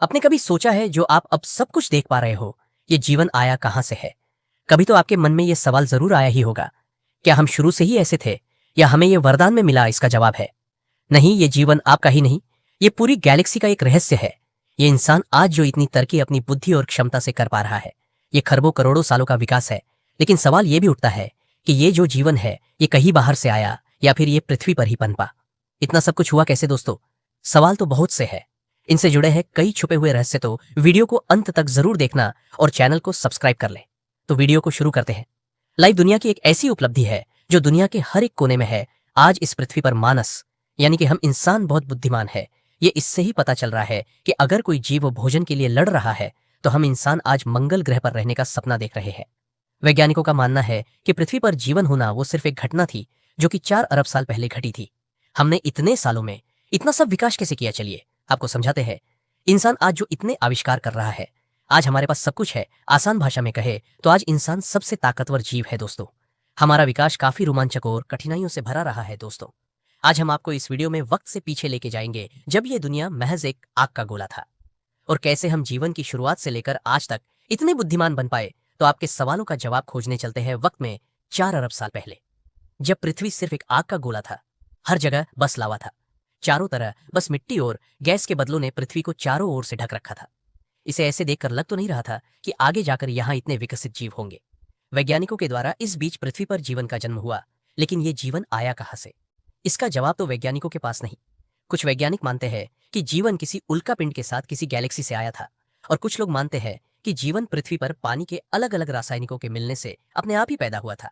आपने कभी सोचा है जो आप अब सब कुछ देख पा रहे हो, ये जीवन आया कहाँ से है? कभी तो आपके मन में ये सवाल जरूर आया ही होगा, क्या हम शुरू से ही ऐसे थे या हमें ये वरदान में मिला? इसका जवाब है नहीं, ये जीवन आपका ही नहीं, ये पूरी गैलेक्सी का एक रहस्य है। ये इंसान आज जो इतनी तरक्की अपनी बुद्धि और क्षमता से कर पा रहा है, ये खरबों करोड़ों सालों का विकास है। लेकिन सवाल ये भी उठता है कि ये जो जीवन है, ये कहीं बाहर से आया या फिर ये पृथ्वी पर ही पनपा? इतना सब कुछ हुआ कैसे दोस्तों? सवाल तो बहुत से है। इनसे जुड़े हैं कई छुपे हुए रहस्य, तो वीडियो को अंत तक जरूर देखना और चैनल को सब्सक्राइब कर ले। तो वीडियो को शुरू करते हैं। लाइफ दुनिया की एक ऐसी उपलब्धि है जो दुनिया के हर एक कोने में है। आज इस पृथ्वी पर मानस यानी कि हम इंसान बहुत बुद्धिमान है। ये इससे ही पता चल रहा है कि अगर कोई जीव भोजन के लिए लड़ रहा है तो हम इंसान आज मंगल ग्रह पर रहने का सपना देख रहे हैं। वैज्ञानिकों का मानना है कि पृथ्वी पर जीवन होना वो सिर्फ एक घटना थी जो कि 4 अरब साल पहले घटी थी। हमने इतने सालों में इतना सब विकास कैसे किया, चलिए आपको समझाते हैं। इंसान आज जो इतने आविष्कार कर रहा है, आज हमारे पास सब कुछ है। आसान भाषा में कहे तो आज इंसान सबसे ताकतवर जीव है दोस्तों। हमारा विकास काफी रोमांचक और कठिनाइयों से भरा रहा है दोस्तों। आज हम आपको इस वीडियो में वक्त से पीछे लेके जाएंगे, जब ये दुनिया महज एक आग का गोला था, और कैसे हम जीवन की शुरुआत से लेकर आज तक इतने बुद्धिमान बन पाए। तो आपके सवालों का जवाब खोजने चलते हैं वक्त में 4 अरब साल पहले, जब पृथ्वी सिर्फ एक आग का गोला था। हर जगह बस लावा था, चारों तरह बस मिट्टी और गैस के बदलों ने पृथ्वी को चारों ओर से ढक रखा था। इसे ऐसे देखकर लग तो नहीं रहा था कि आगे जाकर यहाँ इतने विकसित जीव होंगे। वैज्ञानिकों के द्वारा इस बीच पृथ्वी पर जीवन का जन्म हुआ, लेकिन ये जीवन आया कहाँ से? इसका जवाब तो वैज्ञानिकों के पास नहीं। कुछ वैज्ञानिक मानते हैं कि जीवन किसी उल्का पिंड के साथ किसी गैलेक्सी से आया था, और कुछ लोग मानते हैं कि जीवन पृथ्वी पर पानी के अलग अलग रासायनिकों के मिलने से अपने आप ही पैदा हुआ था।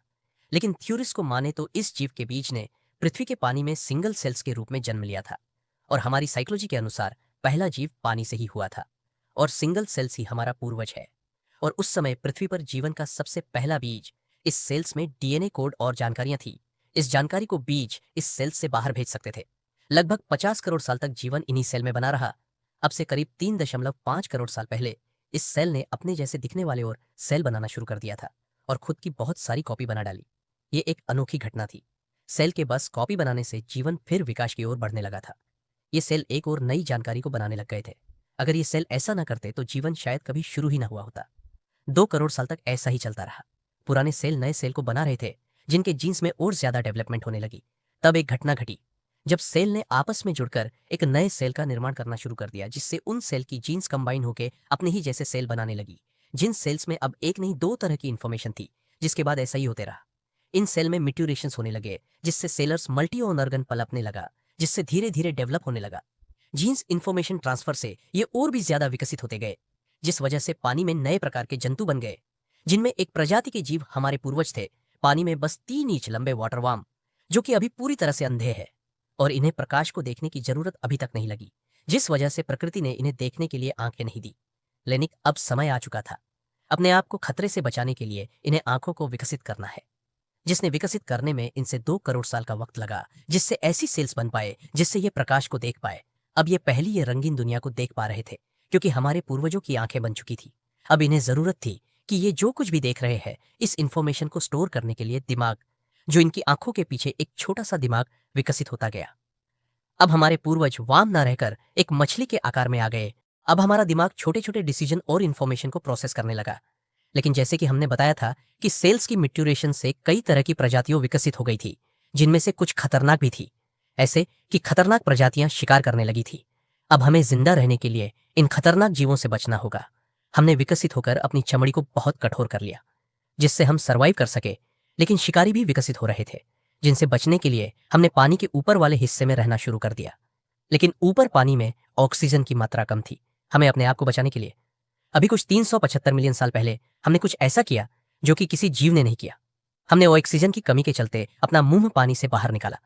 लेकिन थ्योरिस्ट को माने तो इस जीव के बीज ने पृथ्वी के पानी में सिंगल सेल्स के रूप में जन्म लिया था, और हमारी साइकोलॉजी के अनुसार पहला जीव पानी से ही हुआ था, और सिंगल सेल्स ही हमारा पूर्वज है। और उस समय पृथ्वी पर जीवन का सबसे पहला बीज, इस सेल्स में डीएनए कोड और जानकारियां थी। इस जानकारी को बीज इस सेल्स से बाहर भेज सकते थे। लगभग 50 करोड़ साल तक जीवन इन्हीं सेल में बना रहा। अब से करीब 3.5 करोड़ साल पहले इस सेल ने अपने जैसे दिखने वाले और सेल बनाना शुरू कर दिया था, और खुद की बहुत सारी कॉपी बना डाली। ये एक अनोखी घटना थी। सेल के बस कॉपी बनाने से जीवन फिर विकास की ओर बढ़ने लगा था। ये सेल एक और नई जानकारी को बनाने लग गए थे। अगर ये सेल ऐसा ना करते तो जीवन शायद कभी शुरू ही ना हुआ होता। 2 करोड़ साल तक ऐसा ही चलता रहा। पुराने सेल नए सेल को बना रहे थे, जिनके जीन्स में और ज्यादा डेवलपमेंट होने लगी। तब एक घटना घटी, जब सेल ने आपस में जुड़कर एक नए सेल का निर्माण करना शुरू कर दिया, जिससे उन सेल की जीन्स कंबाइन होकर अपने ही जैसे सेल बनाने लगी। जिन सेल्स में अब एक नहीं 2 तरह की इंफॉर्मेशन थी, जिसके बाद ऐसा ही होते रहा। इन सेल में म्यूटेशंस होने लगे, जिससे सेलर्स मल्टी ऑर्गन पलपने लगा, जिससे धीरे धीरे डेवलप होने लगा। जीन्स इंफॉर्मेशन ट्रांसफर से ये और भी ज्यादा विकसित होते गए, जिस वजह से पानी में नए प्रकार के जंतु बन गए, जिनमें एक प्रजाति के जीव हमारे पूर्वज थे, पानी में बस 3 इंच लंबे वाटर वार्म, जो कि अभी पूरी तरह से अंधे हैं, और इन्हें प्रकाश को देखने की जरूरत अभी तक नहीं लगी, जिस वजह से प्रकृति ने इन्हें देखने के लिए आंखें नहीं दी। लेकिन अब समय आ चुका था। अपने आप को खतरे से बचाने के लिए इन्हें आंखों को विकसित करना है, जिसने विकसित करने में इनसे 2 करोड़ साल का वक्त लगा, जिससे ऐसी सेल्स बन पाए जिससे ये प्रकाश को देख पाए। अब ये पहली ये रंगीन दुनिया को देख पा रहे थे, क्योंकि हमारे पूर्वजों की आंखें बन चुकी थी। अब इन्हें जरूरत थी कि ये जो कुछ भी देख रहे हैं, इस इंफॉर्मेशन को स्टोर करने के लिए दिमाग, जो इनकी आंखों के पीछे एक छोटा सा दिमाग विकसित होता गया। अब हमारे पूर्वज वाम ना रहकर एक मछली के आकार में आ गए। अब हमारा दिमाग छोटे छोटे डिसीजन और इन्फॉर्मेशन को प्रोसेस करने लगा। लेकिन जैसे कि हमने बताया था कि सेल्स की म्यूटेशन से कई तरह की प्रजातियां विकसित हो गई थी, जिनमें से कुछ खतरनाक भी थी। ऐसे कि खतरनाक प्रजातियां शिकार करने लगी थी। अब हमें जिंदा रहने के लिए इन खतरनाक जीवों से बचना होगा। हमने विकसित होकर अपनी चमड़ी को बहुत कठोर कर लिया, जिससे हम सर्वाइव कर सके। लेकिन शिकारी भी विकसित हो रहे थे, जिनसे बचने के लिए हमने पानी के ऊपर वाले हिस्से में रहना शुरू कर दिया। लेकिन ऊपर पानी में ऑक्सीजन की मात्रा कम थी। हमें अपने आप को बचाने के लिए अभी कुछ 375 मिलियन साल पहले हमने कुछ ऐसा किया जो कि किसी जीव ने नहीं किया। हमने ऑक्सीजन की कमी के चलते अपना मुंह पानी से बाहर निकाला,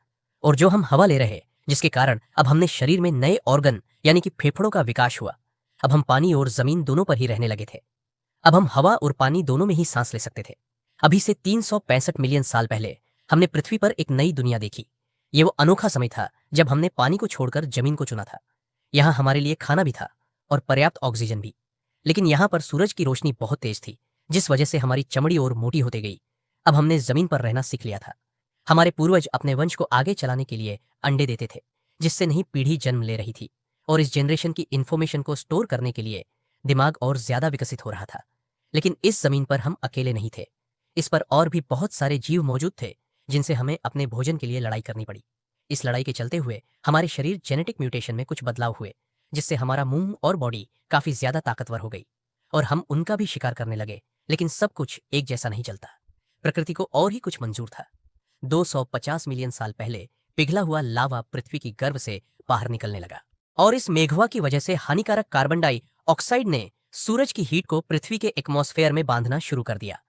और जो हम हवा ले रहे, जिसके कारण अब हमने शरीर में नए ऑर्गन यानी कि फेफड़ों का विकास हुआ। अब हम पानी और जमीन दोनों पर ही रहने लगे थे। अब हम हवा और पानी दोनों में ही सांस ले सकते थे। अभी से 365 मिलियन साल पहले हमने पृथ्वी पर एक नई दुनिया देखी। ये वो अनोखा समय था जब हमने पानी को छोड़कर जमीन को चुना था। यहाँ हमारे लिए खाना भी था और पर्याप्त ऑक्सीजन भी। लेकिन यहाँ पर सूरज की रोशनी बहुत तेज थी, जिस वजह से हमारी चमड़ी और मोटी होती गई। अब हमने जमीन पर रहना सीख लिया था। हमारे पूर्वज अपने वंश को आगे चलाने के लिए अंडे देते थे, जिससे नई पीढ़ी जन्म ले रही थी, और इस जनरेशन की इंफॉर्मेशन को स्टोर करने के लिए दिमाग और ज्यादा विकसित हो रहा था। लेकिन इस जमीन पर हम अकेले नहीं थे। इस पर और भी बहुत सारे जीव मौजूद थे जिनसे हमें अपने भोजन के लिए लड़ाई करनी पड़ी। इस लड़ाई के चलते हुए हमारे शरीर जेनेटिक म्यूटेशन में कुछ बदलाव हुए, जिससे हमारा मुंह और बॉडी काफी ज्यादा ताकतवर हो गई और हम उनका भी शिकार करने लगे। लेकिन सब कुछ एक जैसा नहीं चलता। प्रकृति को और ही कुछ मंजूर था। 250 मिलियन साल पहले पिघला हुआ लावा पृथ्वी की गर्भ से बाहर निकलने लगा और इस मेघवा की वजह से हानिकारक कार्बन डाइऑक्साइड ने सूरज की हीट को पृथ्वी के एटमॉस्फेयर में बांधना शुरू कर दिया,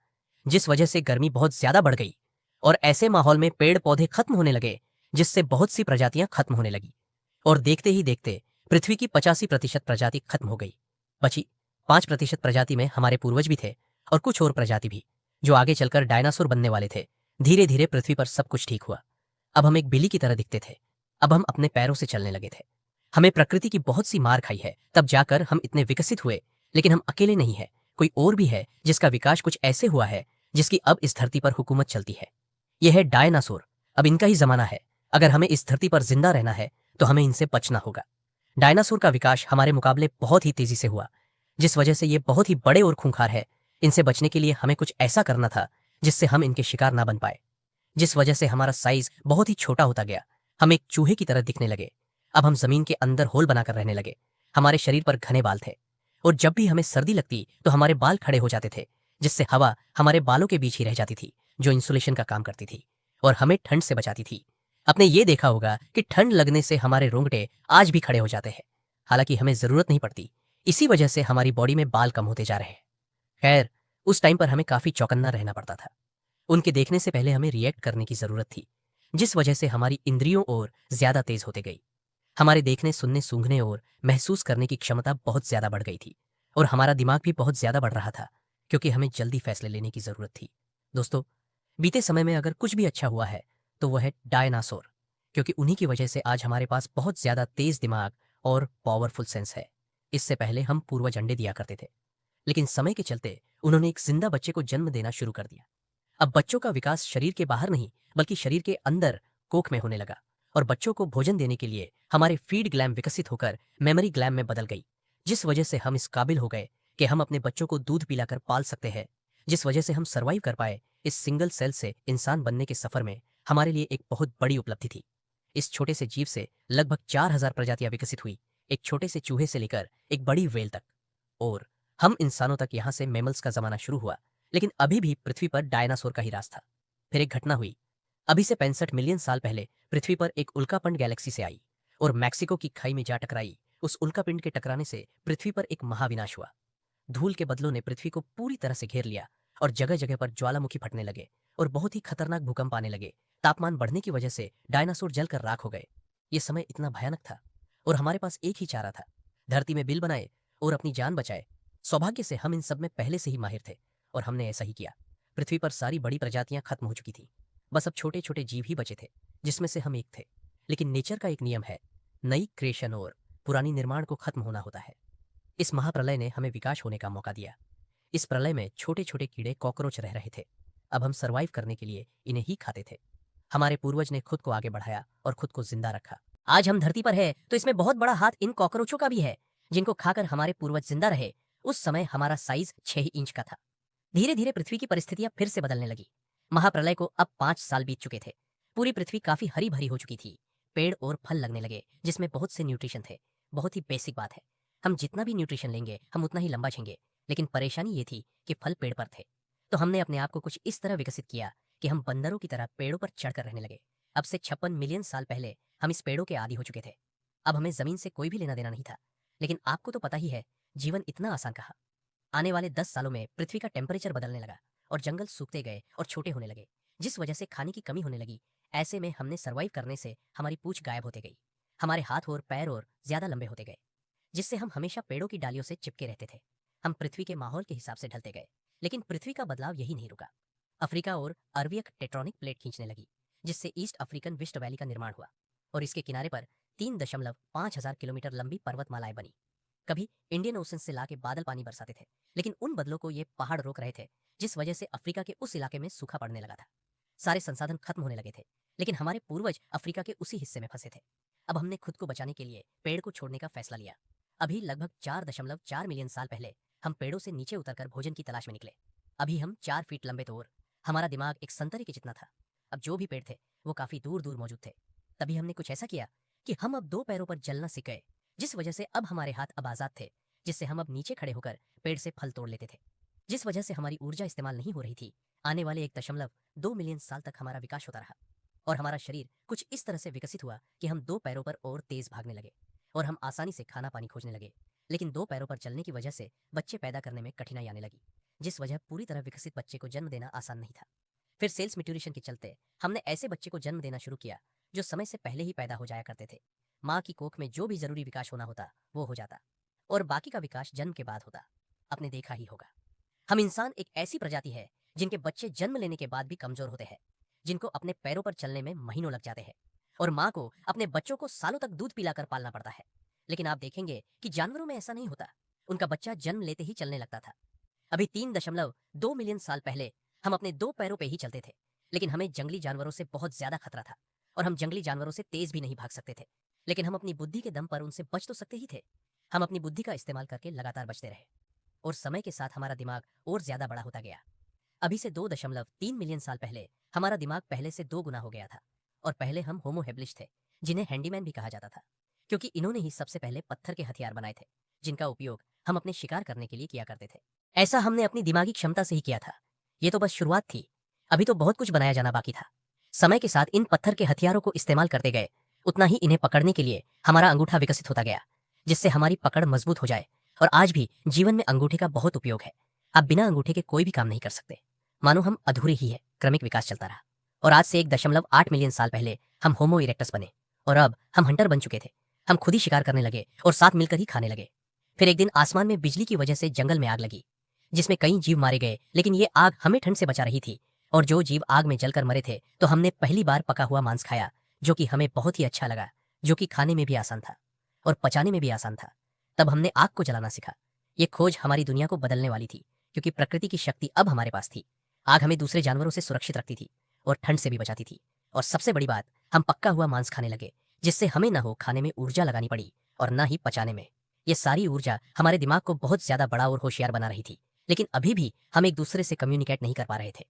जिस वजह से गर्मी बहुत ज्यादा बढ़ गई और ऐसे माहौल में पेड़ पौधे खत्म होने लगे, जिससे बहुत सी प्रजातियां खत्म होने लगी और देखते ही देखते पृथ्वी की 85% प्रजाति खत्म हो गई। बची 5% प्रजाति में हमारे पूर्वज भी थे और कुछ और प्रजाति भी, जो आगे चलकर डायनासोर बनने वाले थे। धीरे धीरे पृथ्वी पर सब कुछ ठीक हुआ। अब हम एक बिल्ली की तरह दिखते थे। अब हम अपने पैरों से चलने लगे थे। हमें प्रकृति की बहुत सी मार खाई है, तब जाकर हम इतने विकसित हुए। लेकिन हम अकेले नहीं है, कोई और भी है जिसका विकास कुछ ऐसे हुआ है जिसकी अब इस धरती पर हुकूमत चलती है। यह है डायनासोर। अब इनका ही जमाना है। अगर हमें इस धरती पर जिंदा रहना है तो हमें इनसे बचना होगा। डायनासोर का विकास हमारे मुकाबले बहुत ही तेजी से हुआ, जिस वजह से ये बहुत ही बड़े और खूंखार है। इनसे बचने के लिए हमें कुछ ऐसा करना था जिससे हम इनके शिकार ना बन पाए, जिस वजह से हमारा साइज बहुत ही छोटा होता गया। हम एक चूहे की तरह दिखने लगे। अब हम जमीन के अंदर होल बनाकर रहने लगे। हमारे शरीर पर घने बाल थे और जब भी हमें सर्दी लगती तो हमारे बाल खड़े हो जाते थे, जिससे हवा हमारे बालों के बीच ही रह जाती थी, जो इंसुलेशन का काम करती थी और हमें ठंड से बचाती थी। आपने ये देखा होगा कि ठंड लगने से हमारे रोंगटे आज भी खड़े हो जाते हैं, हालांकि हमें जरूरत नहीं पड़ती। इसी वजह से हमारी बॉडी में बाल कम होते जा रहे हैं। खैर, उस टाइम पर हमें काफी चौकन्ना रहना पड़ता था। उनके देखने से पहले हमें रिएक्ट करने की जरूरत थी, जिस वजह से हमारी इंद्रियों और ज्यादा तेज होते गई। हमारे देखने, सुनने, सूंघने और महसूस करने की क्षमता बहुत ज्यादा बढ़ गई थी और हमारा दिमाग भी बहुत ज्यादा बढ़ रहा था, क्योंकि हमें जल्दी फैसले लेने की जरूरत थी। दोस्तों, बीते समय में अगर कुछ भी अच्छा हुआ है तो वह है डायनासोर, क्योंकि उन्हीं की वजह से आज हमारे पास बहुत ज्यादा तेज दिमाग और पावरफुल सेंस है। इससे पहले हम पूर्वज अंडे दिया करते थे, लेकिन समय के चलते उन्होंने एक जिंदा बच्चे को जन्म देना शुरू कर दिया। अब बच्चों का विकास शरीर के बाहर नहीं बल्कि शरीर के अंदर कोख में होने लगा और बच्चों को भोजन देने के लिए हमारे फीड ग्लैंड विकसित होकर मेमोरी ग्लैंड में बदल गई, जिस वजह से हम इस काबिल हो गए कि हम अपने बच्चों को दूध पिलाकर पाल सकते हैं, जिस वजह से हम सर्वाइव कर पाए। इस सिंगल सेल से इंसान बनने के सफर में हमारे लिए एक बहुत बड़ी उपलब्धि थी। इस छोटे से जीव से लगभग 4000 प्रजातियां विकसित हुई, एक छोटे से चूहे से लेकर एक बड़ी व्हेल तक, और हम इंसानों तक यहाँ से मैमल्स का जमाना शुरू हुआ। लेकिन अभी भी पृथ्वी पर डायनासोर का ही राज था। फिर एक घटना हुई। अभी से 65 मिलियन साल पहले पृथ्वी पर एक उल्कापिंड गैलेक्सी से आई और मैक्सिको की खाई में जा टकराई। उस उल्कापिंड के टकराने से पृथ्वी पर एक महाविनाश हुआ। धूल के बदलों ने पृथ्वी को पूरी तरह से घेर लिया और जगह जगह पर ज्वालामुखी फटने लगे और बहुत ही खतरनाक भूकंप आने लगे। तापमान बढ़ने की वजह से डायनासोर जलकर राख हो गए। ये समय इतना भयानक था और हमारे पास एक ही चारा था, धरती में बिल बनाए और अपनी जान बचाए। सौभाग्य से हम इन सब में पहले से ही माहिर थे और हमने ऐसा ही किया। पृथ्वी पर सारी बड़ी प्रजातियां खत्म हो चुकी थी, बस अब छोटे छोटे जीव ही बचे थे, जिसमें से हम एक थे। लेकिन नेचर का एक नियम है, नई क्रिएशन और पुरानी निर्माण को खत्म होना होता है। इस महाप्रलय ने हमें विकास होने का मौका दिया। इस प्रलय में छोटे छोटे कीड़े कॉकरोच रह रहे थे। अब हम सरवाइव करने के लिए इन्हें ही खाते थे। हमारे पूर्वज ने खुद को आगे बढ़ाया और खुद को जिंदा रखा। आज हम धरती पर है तो इसमें बहुत बड़ा हाथ इन कॉकरोचों का भी है, जिनको खाकर हमारे पूर्वज जिंदा रहे। उस समय हमारा साइज 6 इंच का था। धीरे धीरे पृथ्वी की परिस्थितियां फिर से बदलने लगी। महाप्रलय को अब 5 साल बीत चुके थे। पूरी पृथ्वी काफी हरी भरी हो चुकी थी। पेड़ और फल लगने लगे, जिसमें बहुत से न्यूट्रिशन थे। बहुत ही बेसिक बात है, हम जितना भी न्यूट्रिशन लेंगे हम उतना ही लंबा झेंगे। लेकिन परेशानी ये थी कि फल पेड़ पर थे, तो हमने अपने आप को कुछ इस तरह विकसित किया कि हम बंदरों की तरह पेड़ों पर चढ़कर रहने लगे। अब से 56 मिलियन साल पहले हम इस पेड़ों के आदी हो चुके थे। अब हमें जमीन से कोई भी लेना देना नहीं था। लेकिन आपको तो पता ही है, जीवन इतना आसान कहा। आने वाले 10 सालों में पृथ्वी का टेम्परेचर बदलने लगा और जंगल सूखते गए और छोटे होने लगे, जिस वजह से खाने की कमी होने लगी। ऐसे में हमने सर्वाइव करने से हमारी पूंछ गायब होते गई, हमारे हाथ और पैर और ज्यादा लंबे होते गए, जिससे हम हमेशा पेड़ों की डालियों से चिपके रहते थे। हम पृथ्वी के माहौल के हिसाब से ढलते गए। लेकिन पृथ्वी का बदलाव यही नहीं रुका। अफ्रीका और अरबियक टेक्टोनिक प्लेट खींचने लगी, जिससे ईस्ट अफ्रीकन विस्ट वैली का निर्माण हुआ और इसके किनारे पर 3.5 हजार किलोमीटर लंबी पर्वतमालाएं बनी। कभी इंडियन ओशन से लाके बादल पानी बरसाते थे, लेकिन उन बदलों को ये पहाड़ रोक रहे थे, जिस वजह से अफ्रीका के उस इलाके में सूखा पड़ने लगा था। सारे संसाधन खत्म होने लगे थे, लेकिन हमारे पूर्वज अफ्रीका के उसी हिस्से में फंसे थे। अब हमने खुद को बचाने के लिए पेड़ को छोड़ने का फैसला लिया। अभी लगभग 4.4 मिलियन साल पहले हम पेड़ों से नीचे उतरकर भोजन की तलाश में निकले। अभी हम 4 फीट लंबे तो और हमारा दिमाग एक संतरे के जितना था। अब जो भी पेड़ थे वो काफी दूर दूर मौजूद थे। तभी हमने कुछ ऐसा किया कि हम अब 2 पैरों पर चलना सीख गए, जिस वजह से अब हमारे हाथ अब आजाद थे, जिससे हम अब नीचे खड़े होकर पेड़ से फल तोड़ लेते थे। जिस वजह से हमारी ऊर्जा इस्तेमाल नहीं हो रही थी। आने वाले 1.2 मिलियन साल तक हमारा विकास होता रहा और हमारा शरीर कुछ इस तरह से विकसित हुआ कि हम 2 पैरों पर और तेज भागने लगे और हम आसानी से खाना पानी खोजने लगे। लेकिन 2 पैरों पर चलने की वजह से बच्चे पैदा करने में कठिनाई आने लगी, जिस वजह पूरी तरह विकसित बच्चे को जन्म देना आसान नहीं था। फिर सेल्स मैट्यूरेशन के चलते हमने ऐसे बच्चे को जन्म देना शुरू किया जो समय से पहले ही पैदा हो जाया करते थे। माँ की कोख में जो भी जरूरी विकास होना होता वो हो जाता और बाकी का विकास जन्म के बाद होता। आपने देखा ही होगा, हम इंसान एक ऐसी प्रजाति है जिनके बच्चे जन्म लेने के बाद भी कमजोर होते हैं, जिनको अपने पैरों पर चलने में महीनों लग जाते हैं और माँ को अपने बच्चों को सालों तक दूध पिलाकर पालना पड़ता है। लेकिन आप देखेंगे कि जानवरों में ऐसा नहीं होता, उनका बच्चा जन्म लेते ही चलने लगता था। अभी 3.2 मिलियन साल पहले हम अपने 2 पैरों पे ही चलते थे, लेकिन हमें जंगली जानवरों से बहुत ज्यादा खतरा था और हम जंगली जानवरों से तेज भी नहीं भाग सकते थे। लेकिन हम अपनी बुद्धि के दम पर उनसे बच तो सकते ही थे। हम अपनी बुद्धि का इस्तेमाल करके लगातार बचते रहे और समय के साथ हमारा दिमाग और ज्यादा बड़ा होता गया। अभी से 2.3 मिलियन साल पहले हमारा दिमाग पहले से 2 गुना हो गया था और पहले हम होमो हेबलिश थे, जिन्हें हैंडीमैन भी कहा जाता था, क्योंकि इन्होंने ही सबसे पहले पत्थर के हथियार बनाए थे, जिनका उपयोग हम अपने शिकार करने के लिए किया करते थे। ऐसा हमने अपनी दिमागी क्षमता से ही किया था। ये तो बस शुरुआत थी, अभी तो बहुत कुछ बनाया जाना बाकी था। समय के साथ इन पत्थर के हथियारों को इस्तेमाल करते गए, उतना ही इन्हें पकड़ने के लिए हमारा अंगूठा विकसित होता गया, जिससे हमारी पकड़ मजबूत हो जाए। और आज भी जीवन में अंगूठे का बहुत उपयोग है। आप बिना अंगूठे के कोई भी काम नहीं कर सकते, मानो हम अधूरे ही है। क्रमिक विकास चलता रहा और आज से 1.8 मिलियन साल पहले हम होमो इरेक्टस बने और अब हम हंटर बन चुके थे। हम खुद ही शिकार करने लगे और साथ मिलकर ही खाने लगे। फिर एक दिन आसमान में बिजली की वजह से जंगल में आग लगी, जिसमें कई जीव मारे गए, लेकिन ये आग हमें ठंड से बचा रही थी और जो जीव आग में जलकर मरे थे तो हमने पहली बार पका हुआ मांस खाया, जो कि हमें बहुत ही अच्छा लगा, जो कि खाने में भी आसान था और पचाने में भी आसान था। तब हमने आग को जलाना सीखा। ये खोज हमारी दुनिया को बदलने वाली थी, क्योंकि प्रकृति की शक्ति अब हमारे पास थी। आग हमें दूसरे जानवरों से सुरक्षित रखती थी और ठंड से भी बचाती थी। और सबसे बड़ी बात, हम पक्का हुआ मांस खाने लगे, जिससे हमें ना हो खाने में ऊर्जा लगानी पड़ी और ना ही पचाने में। ये सारी ऊर्जा हमारे दिमाग को बहुत ज्यादा बड़ा और होशियार बना रही थी। लेकिन अभी भी हम एक दूसरे से कम्युनिकेट नहीं कर पा रहे थे,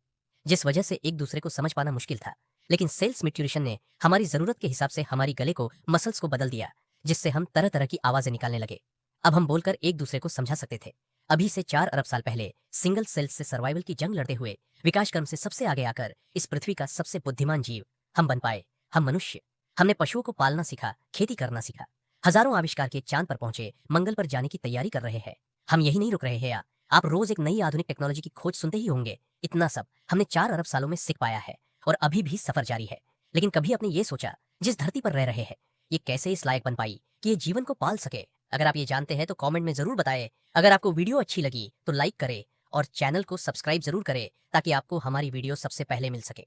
जिस वजह से एक दूसरे को समझ पाना मुश्किल था। लेकिन सेल्स मैट्यूरेशन ने हमारी जरूरत के हिसाब से हमारी गले को, मसल्स को बदल दिया, जिससे हम तरह तरह की आवाजें निकालने लगे। अब हम बोलकर एक दूसरे को समझा सकते थे। अभी से 4 अरब साल पहले सिंगल सेल्स से सर्वाइवल की जंग लड़ते हुए विकास क्रम से सबसे आगे आकर इस पृथ्वी का सबसे बुद्धिमान जीव हम बन पाए। हम मनुष्य, हमने पशुओं को पालना सीखा, खेती करना सीखा, हजारों आविष्कार के चांद पर पहुंचे, मंगल पर जाने की तैयारी कर रहे हैं। हम यही नहीं रुक रहे हैं। आप रोज एक नई आधुनिक टेक्नोलॉजी की खोज सुनते ही होंगे। इतना सब हमने 4 अरब सालों में सीख पाया है और अभी भी सफर जारी है। लेकिन कभी आपने ये सोचा, जिस धरती पर रह रहे हैं, ये कैसे इस लायक बन पाई कि ये जीवन को पाल सके? अगर आप ये जानते हैं तो कमेंट में जरूर बताएं। अगर आपको वीडियो अच्छी लगी तो लाइक करें और चैनल को सब्सक्राइब जरूर करें, ताकि आपको हमारी वीडियो सबसे पहले मिल सके।